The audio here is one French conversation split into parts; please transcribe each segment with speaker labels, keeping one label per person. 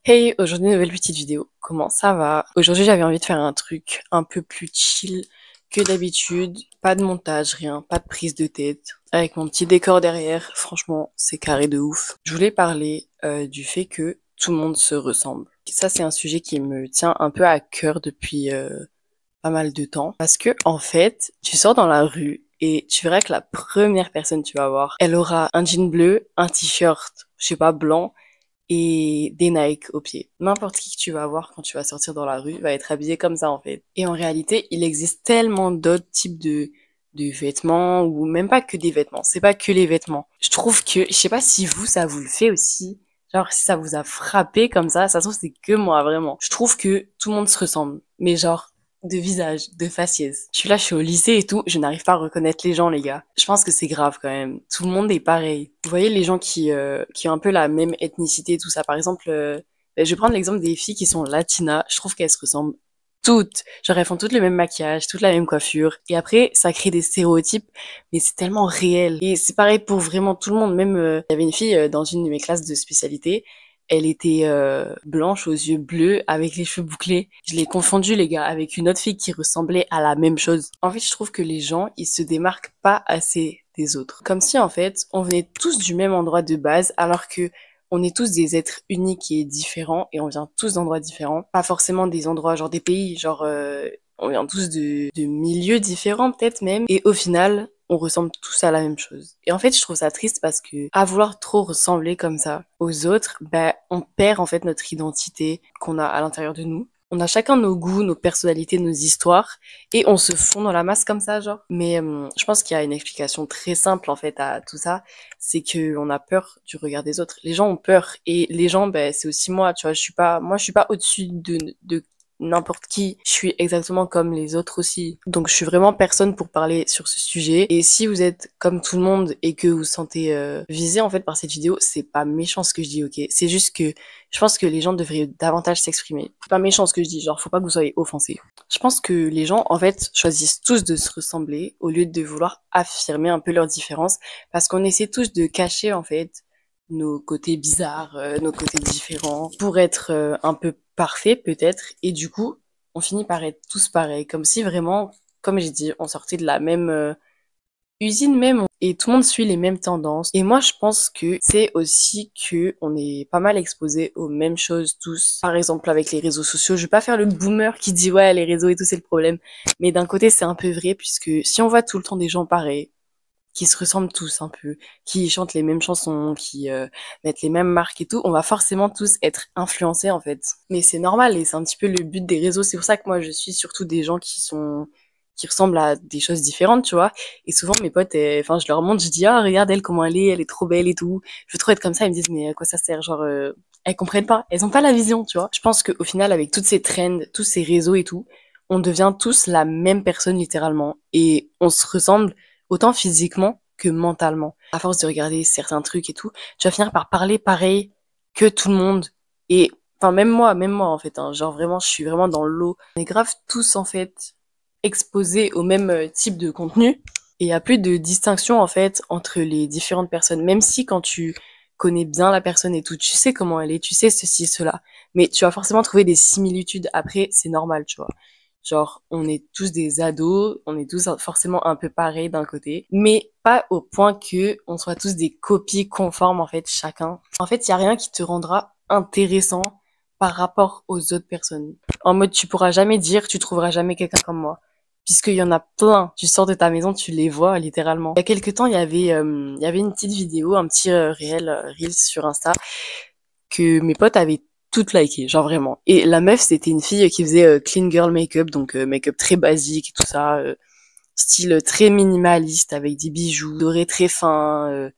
Speaker 1: Hey, aujourd'hui, nouvelle petite vidéo. Comment ça va? Aujourd'hui, j'avais envie de faire un truc un peu plus chill que d'habitude. Pas de montage, rien, pas de prise de tête. Avec mon petit décor derrière, franchement, c'est carré de ouf. Je voulais parler du fait que tout le monde se ressemble. Ça, c'est un sujet qui me tient un peu à cœur depuis pas mal de temps. Parce que, en fait, tu sors dans la rue et tu verras que la première personne que tu vas voir, elle aura un jean bleu, un t-shirt, je sais pas, blanc, et des Nike aux pieds. N'importe qui que tu vas voir quand tu vas sortir dans la rue va être habillé comme ça en fait. Et en réalité, il existe tellement d'autres types de vêtements ou même pas que des vêtements. C'est pas que les vêtements. Je trouve que, je sais pas si vous, ça vous le fait aussi. Genre, si ça vous a frappé comme ça se trouve c'est que moi vraiment. Je trouve que tout le monde se ressemble. Mais genre, de visage, de faciès. Je suis là, je suis au lycée et tout, je n'arrive pas à reconnaître les gens, les gars. Je pense que c'est grave quand même. Tout le monde est pareil. Vous voyez les gens qui ont un peu la même ethnicité, tout ça. Par exemple, je vais prendre l'exemple des filles qui sont latinas. Je trouve qu'elles se ressemblent toutes. Genre, elles font toutes le même maquillage, toutes la même coiffure. Et après, ça crée des stéréotypes, mais c'est tellement réel. Et c'est pareil pour vraiment tout le monde. Même, il y avait une fille dans une de mes classes de spécialité. Elle était blanche aux yeux bleus avec les cheveux bouclés. Je l'ai confondue, les gars, avec une autre fille qui ressemblait à la même chose. En fait, je trouve que les gens, ils se démarquent pas assez des autres. Comme si, en fait, on venait tous du même endroit de base, alors que on est tous des êtres uniques et différents, et on vient tous d'endroits différents. Pas forcément des endroits, genre des pays, genre on vient tous de milieux différents peut-être même. Et au final, on ressemble tous à la même chose. Et en fait, je trouve ça triste parce que à vouloir trop ressembler comme ça aux autres, ben on perd en fait notre identité qu'on a à l'intérieur de nous. On a chacun nos goûts, nos personnalités, nos histoires, et on se fond dans la masse comme ça, genre. Mais je pense qu'il y a une explication très simple en fait à tout ça, c'est que on a peur du regard des autres. Les gens ont peur, et les gens, ben c'est aussi moi, tu vois. Je suis pas au-dessus de n'importe qui. Je suis exactement comme les autres aussi. Donc je suis vraiment personne pour parler sur ce sujet. Et si vous êtes comme tout le monde et que vous vous sentez visé en fait par cette vidéo, c'est pas méchant ce que je dis, ok? C'est juste que je pense que les gens devraient davantage s'exprimer. C'est pas méchant ce que je dis, genre faut pas que vous soyez offensés. Je pense que les gens en fait choisissent tous de se ressembler au lieu de vouloir affirmer un peu leurs différences, parce qu'on essaie tous de cacher en fait nos côtés bizarres, nos côtés différents, pour être un peu parfait peut-être, et du coup, on finit par être tous pareils, comme si vraiment, comme j'ai dit, on sortait de la même usine même, et tout le monde suit les mêmes tendances. Et moi, je pense que c'est aussi que on est pas mal exposé aux mêmes choses tous. Par exemple, avec les réseaux sociaux, je vais pas faire le boomer qui dit ouais, les réseaux et tout, c'est le problème. Mais d'un côté, c'est un peu vrai, puisque si on voit tout le temps des gens pareils, qui se ressemblent tous un peu, qui chantent les mêmes chansons, qui mettent les mêmes marques et tout, on va forcément tous être influencés en fait. Mais c'est normal et c'est un petit peu le but des réseaux. C'est pour ça que moi je suis surtout des gens qui ressemblent à des choses différentes, tu vois. Et souvent mes potes, enfin je leur montre, je dis ah regarde elle comment elle est trop belle et tout. Je veux trop être comme ça, ils me disent mais à quoi ça sert, genre elles comprennent pas, elles ont pas la vision, tu vois. Je pense qu'au final avec toutes ces trends, tous ces réseaux et tout, on devient tous la même personne littéralement et on se ressemble autant physiquement que mentalement. À force de regarder certains trucs et tout, tu vas finir par parler pareil que tout le monde. Et enfin même moi en fait, hein, genre vraiment, je suis vraiment dans l'eau. On est grave tous en fait exposés au même type de contenu. Et il y a plus de distinction en fait entre les différentes personnes, même si quand tu connais bien la personne et tout, tu sais comment elle est, tu sais ceci, cela. Mais tu vas forcément trouver des similitudes après, c'est normal, tu vois. Genre, on est tous des ados, on est tous forcément un peu pareils d'un côté, mais pas au point que on soit tous des copies conformes en fait chacun. En fait, il y a rien qui te rendra intéressant par rapport aux autres personnes. En mode, tu pourras jamais dire, tu trouveras jamais quelqu'un comme moi. Puisqu'il y en a plein. Tu sors de ta maison, tu les vois littéralement. Il y a quelques temps, il y avait une petite vidéo, un petit réel, Reels sur Insta, que mes potes avaient toutes liké, genre vraiment. Et la meuf, c'était une fille qui faisait clean girl make-up, donc make-up très basique et tout ça, style très minimaliste avec des bijoux dorés très fins,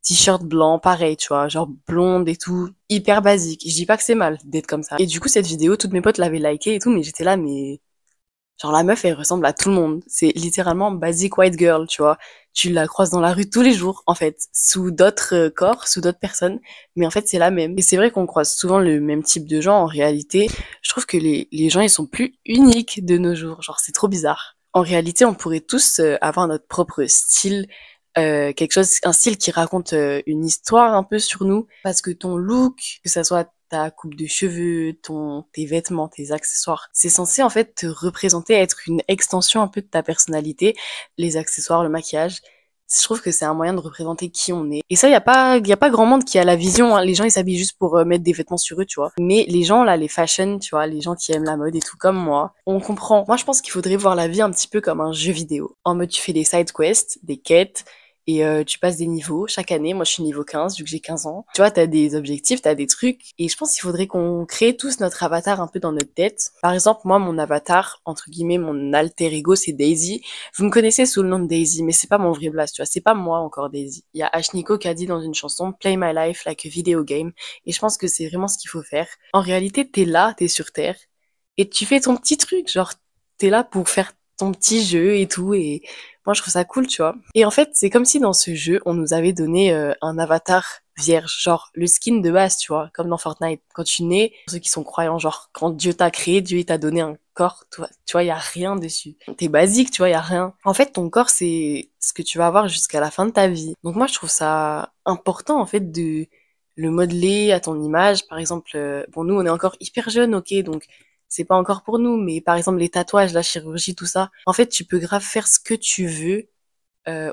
Speaker 1: t-shirt blanc, pareil, tu vois, genre blonde et tout, hyper basique. Je dis pas que c'est mal d'être comme ça. Et du coup, cette vidéo, toutes mes potes l'avaient liké et tout, mais j'étais là, mais genre la meuf, elle ressemble à tout le monde. C'est littéralement basic white girl, tu vois. Tu la croises dans la rue tous les jours, en fait, sous d'autres corps, sous d'autres personnes, mais en fait c'est la même. Et c'est vrai qu'on croise souvent le même type de gens. En réalité, je trouve que les gens ils sont plus uniques de nos jours. Genre c'est trop bizarre. En réalité, on pourrait tous avoir notre propre style, quelque chose, un style qui raconte une histoire un peu sur nous, parce que ton look, que ça soit ta coupe de cheveux, tes vêtements, tes accessoires. C'est censé en fait te représenter, être une extension un peu de ta personnalité, les accessoires, le maquillage. Je trouve que c'est un moyen de représenter qui on est. Et ça, y a pas grand monde qui a la vision, hein. Les gens, ils s'habillent juste pour mettre des vêtements sur eux, tu vois. Mais les gens, là, les fashion, tu vois, les gens qui aiment la mode et tout, comme moi, on comprend. Moi, je pense qu'il faudrait voir la vie un petit peu comme un jeu vidéo. En mode, tu fais des side quests, des quêtes, et tu passes des niveaux chaque année. Moi, je suis niveau 15, vu que j'ai 15 ans. Tu vois, t'as des objectifs, t'as des trucs. Et je pense qu'il faudrait qu'on crée tous notre avatar un peu dans notre tête. Par exemple, moi, mon avatar, entre guillemets, mon alter ego, c'est Daisy. Vous me connaissez sous le nom de Daisy, mais c'est pas mon vrai blast, tu vois. C'est pas moi encore, Daisy. Il y a Ashniko qui a dit dans une chanson, Play my life like a video game. Et je pense que c'est vraiment ce qu'il faut faire. En réalité, t'es là, t'es sur Terre. Et tu fais ton petit truc. Genre, t'es là pour faire ton petit jeu et tout. Et moi, je trouve ça cool, tu vois. Et en fait, c'est comme si dans ce jeu, on nous avait donné un avatar vierge, genre le skin de base, tu vois, comme dans Fortnite. Quand tu nais, pour ceux qui sont croyants, genre quand Dieu t'a créé, Dieu il t'a donné un corps, tu vois, y a rien dessus. T'es basique, tu vois, y a rien. En fait, ton corps, c'est ce que tu vas avoir jusqu'à la fin de ta vie. Donc moi, je trouve ça important, en fait, de le modeler à ton image. Par exemple, bon, nous, on est encore hyper jeunes, ok, donc c'est pas encore pour nous, mais par exemple les tatouages, la chirurgie, tout ça, en fait, tu peux grave faire ce que tu veux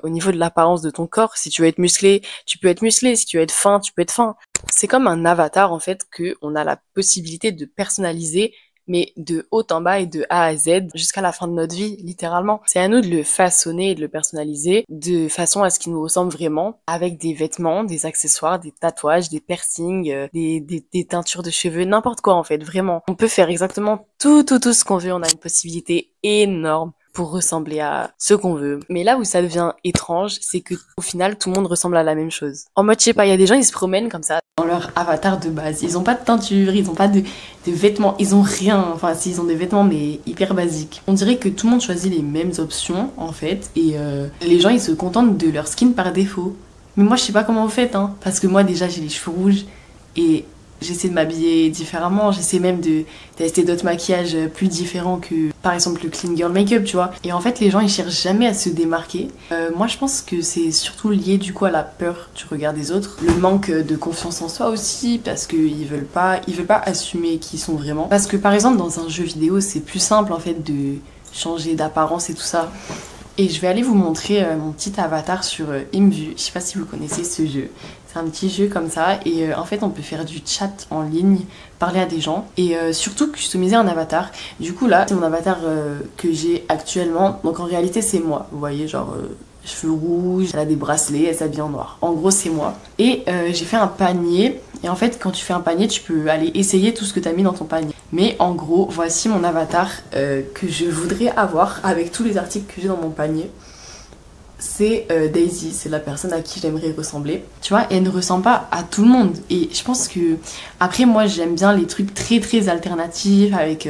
Speaker 1: au niveau de l'apparence de ton corps. Si tu veux être musclé, tu peux être musclé. Si tu veux être fin, tu peux être fin. C'est comme un avatar, en fait, que on a la possibilité de personnaliser, mais de haut en bas et de A à Z jusqu'à la fin de notre vie, littéralement. C'est à nous de le façonner et de le personnaliser de façon à ce qu'il nous ressemble vraiment, avec des vêtements, des accessoires, des tatouages, des piercings, des teintures de cheveux, n'importe quoi, en fait, vraiment. On peut faire exactement tout ce qu'on veut. On a une possibilité énorme pour ressembler à ce qu'on veut. Mais là où ça devient étrange, c'est que au final, tout le monde ressemble à la même chose. En mode, je sais pas, il y a des gens, ils se promènent comme ça dans leur avatar de base. Ils ont pas de teinture, ils ont pas de vêtements, ils ont rien. Enfin, si, ils ont des vêtements, mais hyper basiques. On dirait que tout le monde choisit les mêmes options, en fait, et les gens, ils se contentent de leur skin par défaut. Mais moi, je sais pas comment vous faites, hein. Parce que moi, déjà, j'ai les cheveux rouges, et j'essaie de m'habiller différemment, j'essaie même de tester d'autres maquillages plus différents que par exemple le clean girl makeup, tu vois. Et en fait les gens ils cherchent jamais à se démarquer. Moi je pense que c'est surtout lié du coup à la peur du regard des autres, le manque de confiance en soi aussi, parce qu'ils veulent pas assumer qui ils sont vraiment. Parce que par exemple dans un jeu vidéo c'est plus simple en fait de changer d'apparence et tout ça. Et je vais aller vous montrer mon petit avatar sur Imvu. Je sais pas si vous connaissez ce jeu. C'est un petit jeu comme ça et en fait on peut faire du chat en ligne, parler à des gens et surtout customiser un avatar. Du coup là c'est mon avatar que j'ai actuellement, donc en réalité c'est moi, vous voyez genre cheveux rouges, elle a des bracelets, elle s'habille en noir. En gros c'est moi. Et j'ai fait un panier et en fait quand tu fais un panier tu peux aller essayer tout ce que tu as mis dans ton panier. Mais en gros voici mon avatar que je voudrais avoir avec tous les articles que j'ai dans mon panier. C'est Daisy, c'est la personne à qui j'aimerais ressembler. Tu vois, et elle ne ressemble pas à tout le monde. Et je pense que, après, moi, j'aime bien les trucs très alternatifs, avec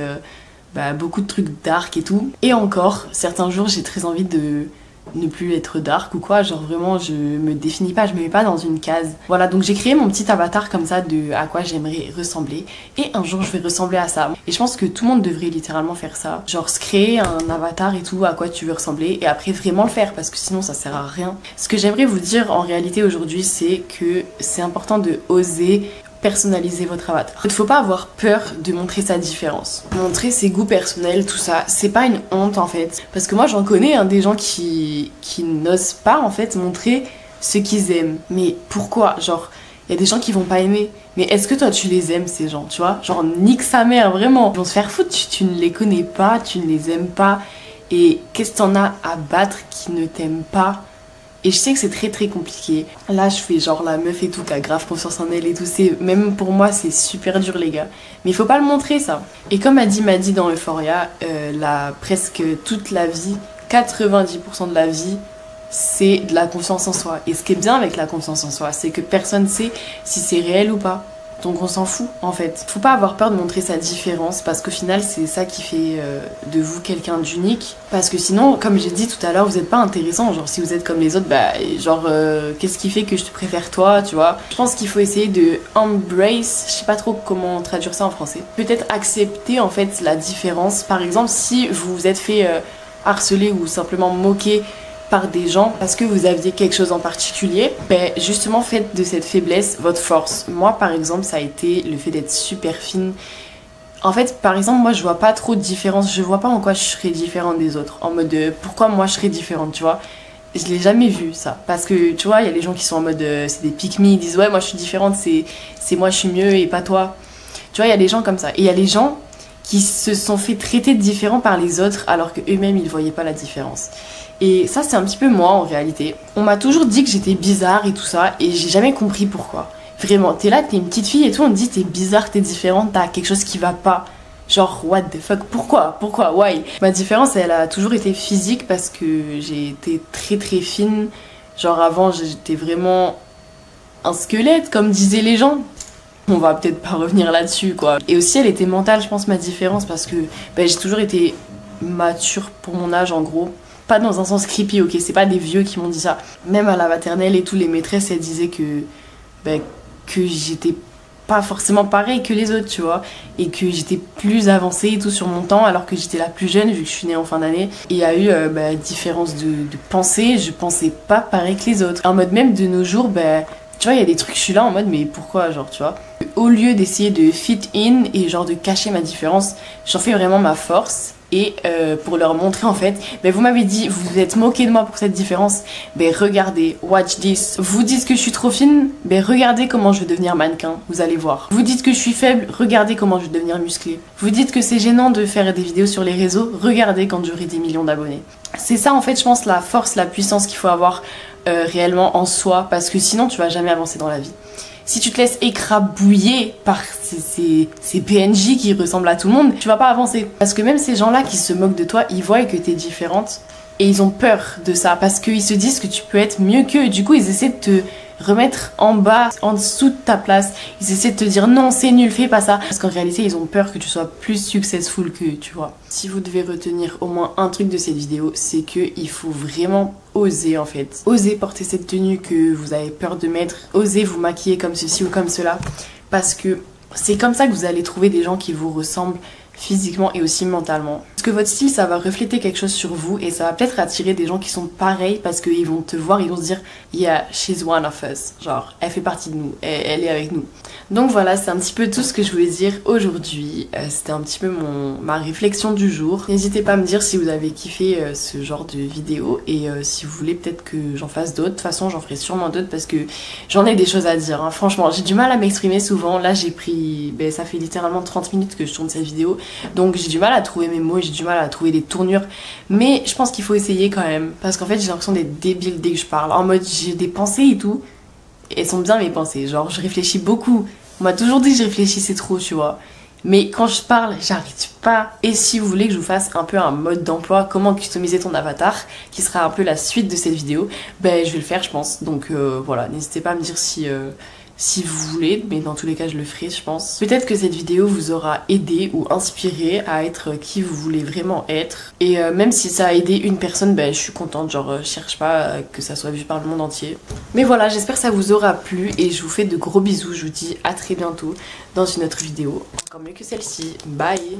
Speaker 1: beaucoup de trucs dark et tout. Et encore, certains jours, j'ai très envie de ne plus être dark ou quoi, genre vraiment je me définis pas, je me mets pas dans une case. Voilà, donc j'ai créé mon petit avatar comme ça de à quoi j'aimerais ressembler et un jour je vais ressembler à ça. Et je pense que tout le monde devrait littéralement faire ça, genre se créer un avatar et tout à quoi tu veux ressembler et après vraiment le faire parce que sinon ça sert à rien. Ce que j'aimerais vous dire en réalité aujourd'hui c'est que c'est important de oser personnaliser votre avatar. Il ne faut pas avoir peur de montrer sa différence. Montrer ses goûts personnels, tout ça, c'est pas une honte en fait. Parce que moi j'en connais hein, des gens qui n'osent pas en fait montrer ce qu'ils aiment. Mais pourquoi? Genre, il y a des gens qui vont pas aimer. Mais est-ce que toi tu les aimes ces gens, tu vois? Genre nique sa mère, vraiment. Ils vont se faire foutre, tu ne les connais pas, tu ne les aimes pas. Et qu'est-ce que t'en as à battre qui ne t'aiment pas? Et je sais que c'est très compliqué. Là, je fais genre la meuf et tout, qui a grave confiance en elle et tout. Même pour moi, c'est super dur, les gars. Mais il faut pas le montrer, ça. Et comme m'a dit dans Euphoria, presque toute la vie, 90% de la vie, c'est de la confiance en soi. Et ce qui est bien avec la confiance en soi, c'est que personne sait si c'est réel ou pas. Donc on s'en fout en fait. Faut pas avoir peur de montrer sa différence parce qu'au final c'est ça qui fait de vous quelqu'un d'unique. Parce que sinon, comme j'ai dit tout à l'heure, vous êtes pas intéressant. Genre si vous êtes comme les autres, qu'est-ce qui fait que je te préfère toi, tu vois? Je pense qu'il faut essayer de embrace, je sais pas trop comment traduire ça en français. Peut-être accepter en fait la différence. Par exemple, si vous vous êtes fait harceler ou simplement moquer par des gens parce que vous aviez quelque chose en particulier, ben justement faites de cette faiblesse votre force. Moi par exemple ça a été le fait d'être super fine. En fait par exemple moi je vois pas trop de différence, je vois pas en quoi je serais différente des autres, en mode pourquoi moi je serais différente, tu vois. Je l'ai jamais vu ça, parce que tu vois il y a les gens qui sont en mode c'est des pick-me, ils disent ouais moi je suis différente, c'est moi je suis mieux et pas toi. Tu vois il y a des gens comme ça, et il y a les gens qui se sont fait traiter de différents par les autres alors que eux-mêmes ils voyaient pas la différence. Et ça c'est un petit peu moi en réalité. On m'a toujours dit que j'étais bizarre et tout ça, et j'ai jamais compris pourquoi. Vraiment, t'es là, t'es une petite fille et tout, on te dit t'es bizarre, t'es différente, t'as quelque chose qui va pas. Genre, what the fuck, pourquoi, why? Ma différence, elle a toujours été physique parce que j'ai été très très fine. Genre avant, j'étais vraiment un squelette, comme disaient les gens. On va peut-être pas revenir là-dessus, quoi. Et aussi, elle était mentale, je pense, ma différence, parce que ben, j'ai toujours été mature pour mon âge, en gros. Pas dans un sens creepy, ok, c'est pas des vieux qui m'ont dit ça. Même à la maternelle et tout, les maîtresses, elles disaient ben, que j'étais pas forcément pareil que les autres, tu vois, et que j'étais plus avancée et tout sur mon temps, alors que j'étais la plus jeune vu que je suis née en fin d'année. Et il y a eu différence de pensée, je pensais pas pareil que les autres. En mode même de nos jours, tu vois, il y a des trucs, je suis là en mode mais pourquoi, genre, tu vois. Au lieu d'essayer de fit in et genre de cacher ma différence, j'en fais vraiment ma force. Et pour leur montrer en fait, vous m'avez dit, vous vous êtes moqué de moi pour cette différence, regardez, watch this. Vous dites que je suis trop fine, regardez comment je vais devenir mannequin, vous allez voir. Vous dites que je suis faible, regardez comment je vais devenir musclée. Vous dites que c'est gênant de faire des vidéos sur les réseaux, regardez quand j'aurai des millions d'abonnés. C'est ça en fait, je pense, la force, la puissance qu'il faut avoir réellement en soi, parce que sinon tu vas jamais avancer dans la vie. Si tu te laisses écrabouiller par ces PNJ qui ressemblent à tout le monde, tu vas pas avancer. Parce que même ces gens-là qui se moquent de toi, ils voient que t'es différente et ils ont peur de ça parce qu'ils se disent que tu peux être mieux qu'eux. Du coup, ils essaient de te remettre en bas, en dessous de ta place. Ils essaient de te dire non, c'est nul, fais pas ça. Parce qu'en réalité, ils ont peur que tu sois plus successful qu'eux, tu vois. Si vous devez retenir au moins un truc de cette vidéo, c'est qu'il faut vraiment oser en fait. Oser porter cette tenue que vous avez peur de mettre. Oser vous maquiller comme ceci ou comme cela. Parce que c'est comme ça que vous allez trouver des gens qui vous ressemblent physiquement et aussi mentalement. Parce que votre style, ça va refléter quelque chose sur vous et ça va peut-être attirer des gens qui sont pareils parce qu'ils vont te voir, ils vont se dire yeah, she's one of us. Genre, elle fait partie de nous, elle est avec nous. Donc voilà, c'est un petit peu tout ce que je voulais dire aujourd'hui. C'était un petit peu ma réflexion du jour. N'hésitez pas à me dire si vous avez kiffé ce genre de vidéo et si vous voulez peut-être que j'en fasse d'autres. De toute façon, j'en ferai sûrement d'autres parce que j'en ai des choses à dire. Hein. Franchement, j'ai du mal à m'exprimer souvent. Là, j'ai pris... ça fait littéralement 30 minutes que je tourne cette vidéo. Donc j'ai du mal à trouver mes mots, j'ai du mal à trouver des tournures. Mais je pense qu'il faut essayer quand même. Parce qu'en fait, j'ai l'impression d'être débile dès que je parle. En mode, j'ai des pensées et tout. Et elles sont bien mes pensées. Genre, je réfléchis beaucoup. On m'a toujours dit que je réfléchissais trop, tu vois. Mais quand je parle, j'arrive pas. Et si vous voulez que je vous fasse un peu un mode d'emploi, comment customiser ton avatar, qui sera un peu la suite de cette vidéo, je vais le faire, je pense. Donc voilà, n'hésitez pas à me dire si vous voulez, mais dans tous les cas je le ferai, je pense. Peut-être que cette vidéo vous aura aidé ou inspiré à être qui vous voulez vraiment être. Et même si ça a aidé une personne, je suis contente, genre je cherche pas que ça soit vu par le monde entier. Mais voilà, j'espère que ça vous aura plu et je vous fais de gros bisous. Je vous dis à très bientôt dans une autre vidéo, encore mieux que celle-ci. Bye!